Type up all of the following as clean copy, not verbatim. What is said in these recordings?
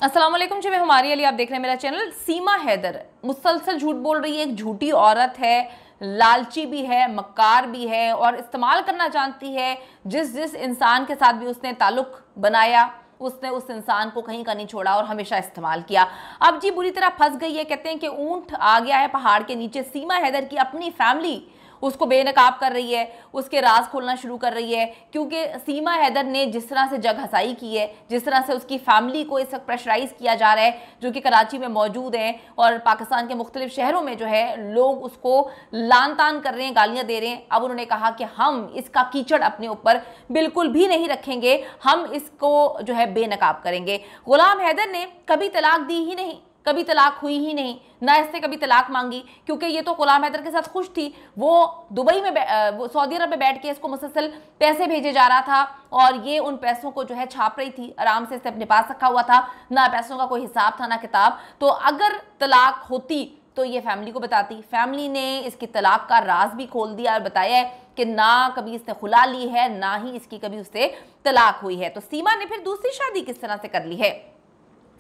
अस्सलाम वालेकुम जी, मैं हमारी अली, आप देख रहे हैं मेरा चैनल। सीमा हैदर मुसलसल झूठ बोल रही है। एक झूठी औरत है, लालची भी है, मक्कार भी है और इस्तेमाल करना जानती है। जिस जिस इंसान के साथ भी उसने ताल्लुक बनाया उसने उस इंसान को कहीं का नहीं छोड़ा और हमेशा इस्तेमाल किया। अब जी बुरी तरह फंस गई है। कहते हैं कि ऊंट आ गया है पहाड़ के नीचे। सीमा हैदर की अपनी फैमिली उसको बेनकाब कर रही है, उसके राज खोलना शुरू कर रही है, क्योंकि सीमा हैदर ने जिस तरह से जग हसाई की है, जिस तरह से उसकी फैमिली को इस वक्त प्रेशराइज किया जा रहा है, जो कि कराची में मौजूद हैं और पाकिस्तान के मुख्तलिफ शहरों में जो है लोग उसको लान तान कर रहे हैं, गालियां दे रहे हैं। अब उन्होंने कहा कि हम इसका कीचड़ अपने ऊपर बिल्कुल भी नहीं रखेंगे, हम इसको जो है बेनकाब करेंगे। गुलाम हैदर ने कभी तलाक दी ही नहीं, कभी तलाक हुई ही नहीं, ना इसने कभी तलाक मांगी, क्योंकि ये तो गुलाम हैदर के साथ खुश थी। वो दुबई में वो सऊदी अरब में बैठ के इसको मुसलसल पैसे भेजे जा रहा था और ये उन पैसों को जो है छाप रही थी, आराम से इसने अपने पास रखा हुआ था, ना पैसों का कोई हिसाब था ना किताब। तो अगर तलाक होती तो ये फैमिली को बताती। फैमिली ने इसकी तलाक का राज भी खोल दिया और बताया है कि ना कभी इसने खुला ली है, ना ही इसकी कभी उससे तलाक हुई है। तो सीमा ने फिर दूसरी शादी किस तरह से कर ली है?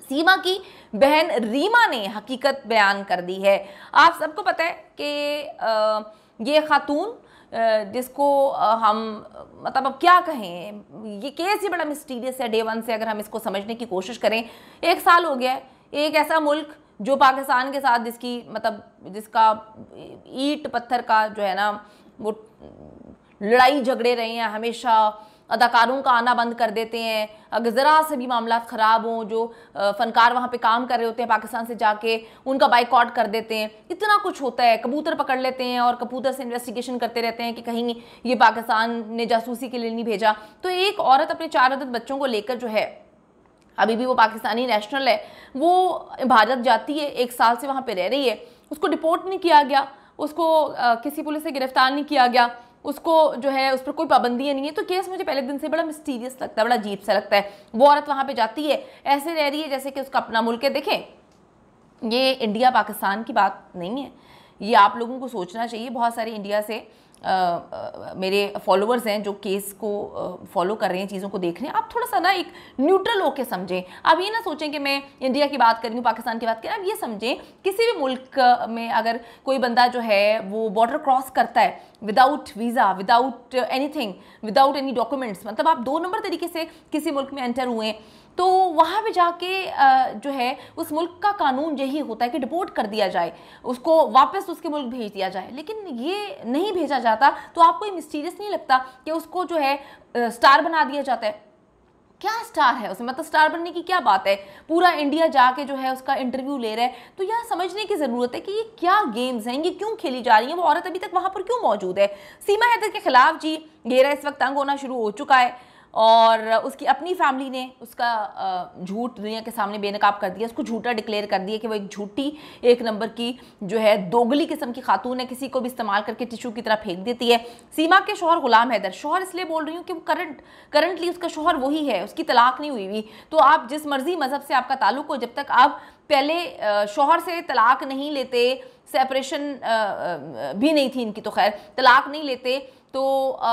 सीमा की बहन रीमा ने हकीकत बयान कर दी है। आप सबको पता है कि ये खातून जिसको हम मतलब अब क्या कहें, ये केस ही बड़ा मिस्टीरियस है डे वन से। अगर हम इसको समझने की कोशिश करें, 1 साल हो गया है, एक ऐसा मुल्क जो पाकिस्तान के साथ जिसका ईंट पत्थर का जो है ना वो लड़ाई झगड़े रहे हैं, हमेशा अदाकारों का आना बंद कर देते हैं। अगर ज़रा से भी मामला ख़राब हों, जो फ़नकार वहाँ पे काम कर रहे होते हैं पाकिस्तान से जाके, उनका बाइकआउट कर देते हैं। इतना कुछ होता है। कबूतर पकड़ लेते हैं और कबूतर से इन्वेस्टिगेशन करते रहते हैं कि कहीं ये पाकिस्तान ने जासूसी के लिए नहीं भेजा। तो एक औरत अपने 4 अदद बच्चों को लेकर जो है, अभी भी वो पाकिस्तानी नेशनल है, वो भारत जाती है, 1 साल से वहाँ पर रह रही है, उसको डिपोर्ट नहीं किया गया, उसको किसी पुलिस से गिरफ्तार नहीं किया गया, उसको जो है उस पर कोई पाबंदियाँ नहीं है। तो केस मुझे पहले दिन से बड़ा मिस्टीरियस लगता है, बड़ा अजीब सा लगता है। वो औरत वहाँ पे जाती है, ऐसे रह रही है जैसे कि उसका अपना मुल्क है। देखें, ये इंडिया पाकिस्तान की बात नहीं है, ये आप लोगों को सोचना चाहिए। बहुत सारे इंडिया से मेरे फॉलोअर्स हैं जो केस को फॉलो कर रहे हैं, चीज़ों को देख रहे हैं। आप थोड़ा सा ना एक न्यूट्रल होकर समझें। आप ये ना सोचें कि मैं इंडिया की बात कर रही हूँ, पाकिस्तान की बात कर रही हूँ। आप ये समझें, किसी भी मुल्क में अगर कोई बंदा जो है वो बॉर्डर क्रॉस करता है without visa, without anything, without any documents, मतलब आप 2 नंबर तरीके से किसी मुल्क में एंटर हुए, तो वहाँ पे जाके जो है उस मुल्क का कानून यही होता है कि डिपोर्ट कर दिया जाए, उसको वापस उसके मुल्क भेज दिया जाए। लेकिन ये नहीं भेजा जाता। तो आपको ये मिस्टीरियस नहीं लगता कि उसको जो है स्टार बना दिया जाता है? क्या स्टार है उसमें, मतलब स्टार बनने की क्या बात है? पूरा इंडिया जाके जो है उसका इंटरव्यू ले रहा है। तो यह समझने की ज़रूरत है कि ये क्या गेम्स हैं, ये क्यों खेली जा रही हैं, वो औरत अभी तक वहाँ पर क्यों मौजूद है। सीमा हैदर के खिलाफ जी घेरा इस वक्त तंग होना शुरू हो चुका है और उसकी अपनी फैमिली ने उसका झूठ दुनिया के सामने बेनकाब कर दिया, उसको झूठा डिक्लेयर कर दिया कि वो एक झूठी 1 नंबर की जो है दोगली किस्म की खातून है, किसी को भी इस्तेमाल करके टिश्यू की तरह फेंक देती है। सीमा के शौहर गुलाम हैदर, शौहर इसलिए बोल रही हूँ कि वो करंटली उसका शौहर वही है, उसकी तलाक नहीं हुई हुई। तो आप जिस मर्जी मज़हब से आपका ताल्लुक हो, जब तक आप पहले शौहर से तलाक नहीं लेते, सेपरेशन भी नहीं थी इनकी, तो खैर तलाक नहीं लेते तो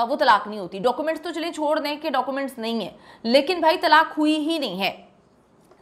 वो तलाक नहीं होती। डॉक्यूमेंट्स तो चलें छोड़ दें कि डॉक्यूमेंट्स नहीं है, लेकिन भाई तलाक हुई ही नहीं है।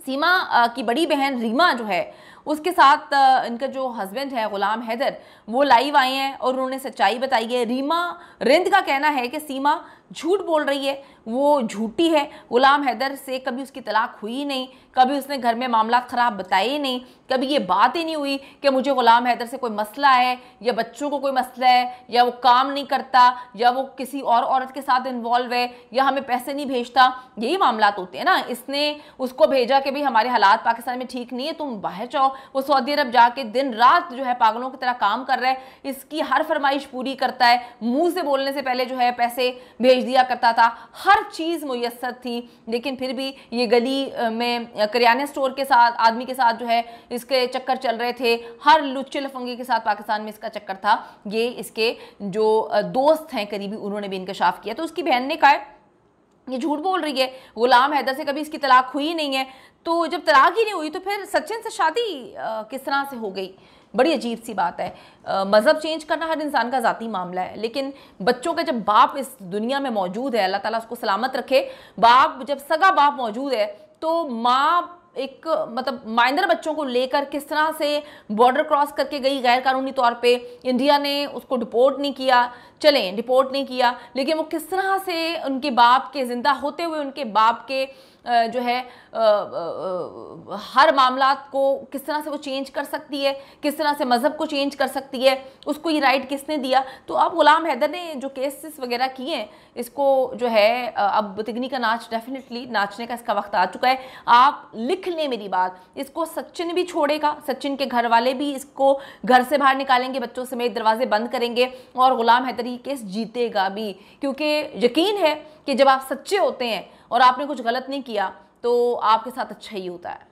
सीमा की बड़ी बहन रीमा जो है, उसके साथ इनका जो हस्बैंड है गुलाम हैदर, वो लाइव आए हैं और उन्होंने सच्चाई बताई है। रीमा रिंद का कहना है कि सीमा झूठ बोल रही है, वो झूठी है। गुलाम हैदर से कभी उसकी तलाक हुई नहीं, कभी उसने घर में मामला ख़राब बताए नहीं, कभी ये बात ही नहीं हुई कि मुझे गुलाम हैदर से कोई मसला है या बच्चों को कोई मसला है या वो काम नहीं करता या वो किसी और औरत के साथ इन्वॉल्व है या हमें पैसे नहीं भेजता। यही मामला होते हैं ना। इसने उसको भेजा कि भाई हमारे हालात पाकिस्तान में ठीक नहीं है, तुम बाहर जाओ। वो सऊदी अरब जाके दिन रात जो है पागलों की तरह काम कर रहा है, इसकी हर फरमाइश पूरी करता है, मुँह से बोलने से पहले जो है पैसे भेज दिया करता था, हर चीज़ मुयस्सर थी। लेकिन फिर भी ये गली में करियाने स्टोर के साथ आदमी के साथ जो है इसके चक्कर चल रहे थे, हर लुच्चे लफंगे के साथ पाकिस्तान में इसका चक्कर था। ये इसके जो दोस्त हैं करीबी, उन्होंने भी इंकशाफ किया। तो उसकी बहन ने कहा ये झूठ बोल रही है, गुलाम हैदर से कभी इसकी तलाक हुई नहीं है। तो जब तलाक ही नहीं हुई तो फिर सचिन से शादी किस तरह से हो गई? बड़ी अजीब सी बात है। मज़हब चेंज करना हर इंसान का ज़ाती मामला है, लेकिन बच्चों का जब बाप इस दुनिया में मौजूद है, अल्लाह ताला उसको सलामत रखे, बाप जब सगा बाप मौजूद है तो माँ एक मतलब माइनर बच्चों को लेकर किस तरह से बॉर्डर क्रॉस करके गई गैर कानूनी तौर पे, इंडिया ने उसको डिपोर्ट नहीं किया, चलें डिपोर्ट नहीं किया, लेकिन वो किस तरह से उनके बाप के, जिंदा होते हुए उनके बाप के जो है हर मामलात को किस तरह से वो चेंज कर सकती है, किस तरह से मज़हब को चेंज कर सकती है, उसको ये राइट किसने दिया। तो अब गुलाम हैदर ने जो केसेस वगैरह किए हैं, इसको जो है अब तिगनी का नाच, डेफिनेटली नाचने का इसका वक्त आ चुका है। आप लिख लें मेरी बात, इसको सचिन भी छोड़ेगा, सचिन के घर वाले भी इसको घर से बाहर निकालेंगे, बच्चों समेत दरवाजे बंद करेंगे, और गुलाम हैदर ये केस जीतेगा भी, क्योंकि यकीन है कि जब आप सच्चे होते हैं और आपने कुछ गलत नहीं किया तो आपके साथ अच्छा ही होता है।